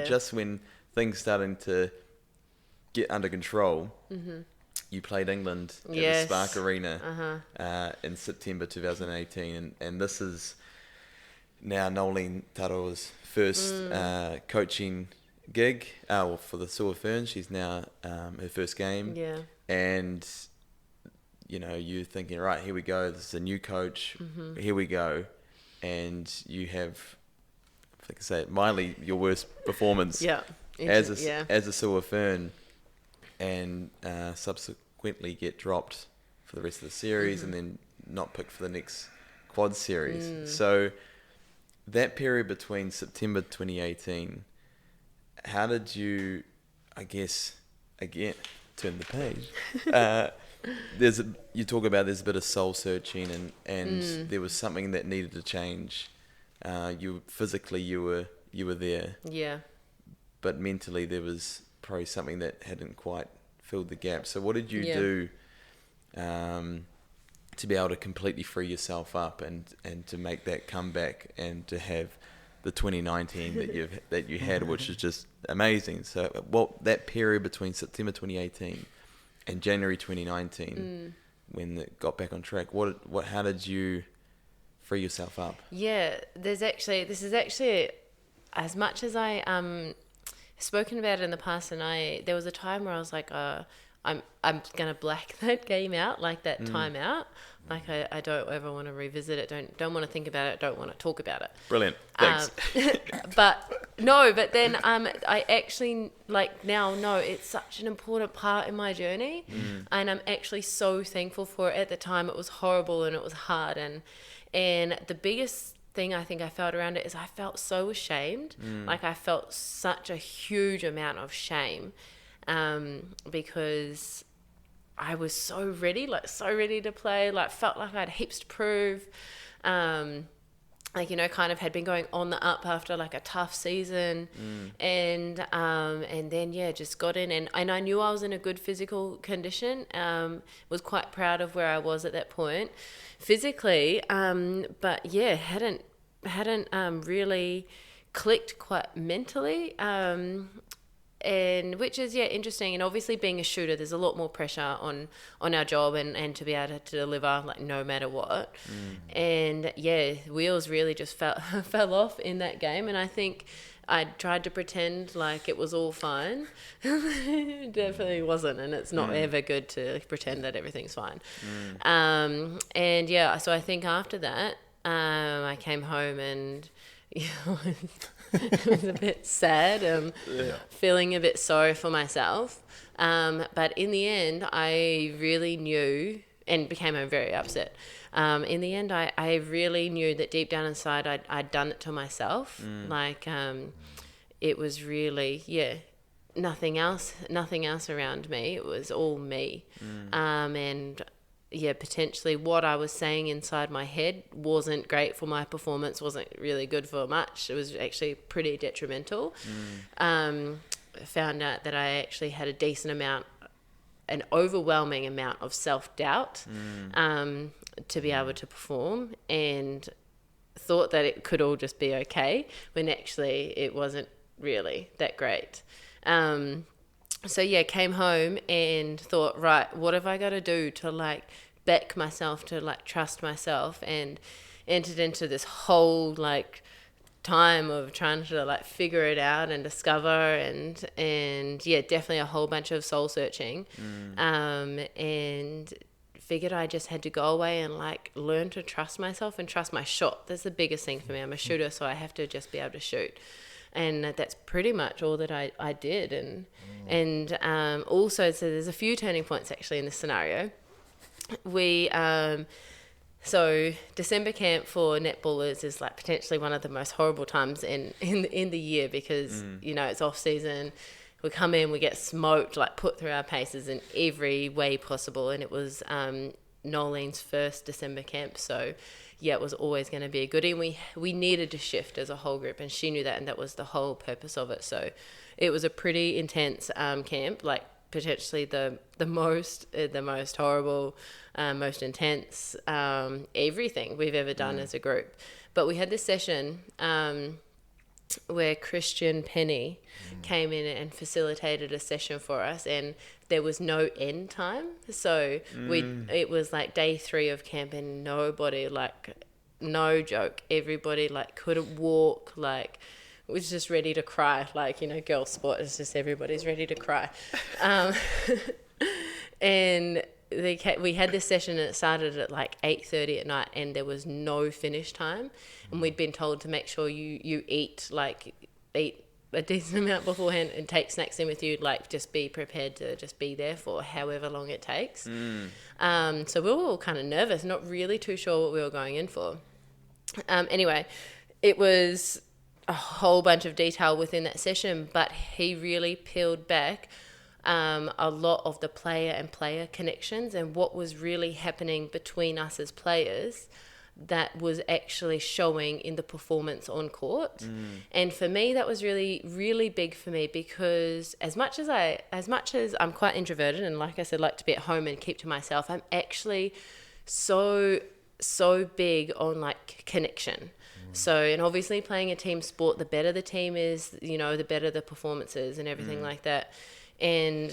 then just when things starting to get under control, you played England at the Spark Arena in September 2018, and this is now Nolene Taroa's first coaching gig for the Silver Ferns. She's now her first game, and you're thinking, right, here we go, this is a new coach, here we go, and you have, if I can say it, mildly your worst performance as a Silver Fern, and subsequently get dropped for the rest of the series, and then not picked for the next quad series. So that period between September 2018, how did you, I guess, again, turn the page? You talk about there's a bit of soul searching, and there was something that needed to change. You were there, but mentally there was probably something that hadn't quite filled the gap. So what did you do to be able to completely free yourself up and to make that comeback and to have the 2019 that you had, which is just amazing? So that period between September 2018 and January 2019, when it got back on track, how did you free yourself up? Yeah, this is actually, as much as I spoken about it in the past, and there was a time where I was like, I'm gonna black that game out, like that time out. Like I don't ever want to revisit it. Don't want to think about it. Don't want to talk about it. Brilliant. Thanks. But then I actually now know it's such an important part in my journey, and I'm actually so thankful for it. At the time, it was horrible and it was hard, and the biggest thing I think I felt around it is I felt so ashamed. Like I felt such a huge amount of shame, because I was so ready to play, felt like I had heaps to prove, kind of had been going on the up after a tough season, and then just got in, and I knew I was in a good physical condition, was quite proud of where I was at that point physically, but hadn't really clicked quite mentally, and which is interesting. And obviously being a shooter, there's a lot more pressure on our job and to be able to deliver no matter what. And wheels really just fell off in that game, and I think I tried to pretend like it was all fine. It definitely wasn't, and it's not ever good to pretend that everything's fine. So I think after that, I came home and it was a bit sad, feeling a bit sorry for myself. But in the end, I really knew, and became very upset. In the end, I really knew that deep down inside, I'd done it to myself. It was really, nothing else around me. It was all me. And potentially what I was saying inside my head wasn't great for my performance, wasn't really good for much. It was actually pretty detrimental. Found out that I actually had an overwhelming amount of self-doubt to be able to perform, and thought that it could all just be okay, when actually it wasn't really that great. Came home and thought, right, what have I got to do to back myself, to trust myself, and entered into this whole time of trying to figure it out and discover, and definitely a whole bunch of soul searching, and figured I just had to go away and learn to trust myself and trust my shot. That's the biggest thing for me. I'm a shooter, so I have to just be able to shoot. And that's pretty much all that I did. And also, so there's a few turning points actually in this scenario. So December camp for netballers is potentially one of the most horrible times in the year, because it's off season. We come in, we get smoked, put through our paces in every way possible. And it was Nolene's first December camp, so it was always going to be a goodie. And we needed to shift as a whole group, and she knew that, and that was the whole purpose of it. So it was a pretty intense camp, potentially the most horrible, most intense everything we've ever done as a group. But we had this session where Christian Penny came in and facilitated a session for us, and there was no end time. So it was like day 3 of camp, and nobody, like, no joke, everybody like couldn't walk, like was just ready to cry. Like, you know, girl sport is just everybody's ready to cry. And we had this session and it started at like 8:30 at night, and there was no finish time, and we'd been told to make sure you eat a decent amount beforehand and take snacks in with you, like just be prepared to just be there for however long it takes. So we were all kind of nervous, not really too sure what we were going in for. Anyway, it was a whole bunch of detail within that session, but he really peeled back a lot of the player and player connections and what was really happening between us as players that was actually showing in the performance on court. And for me, that was really, really big for me, because as much as I'm quite introverted and, like I said, like to be at home and keep to myself, I'm actually so big on like connection. So, and obviously playing a team sport, the better the team is, you know, the better the performances and everything like that. And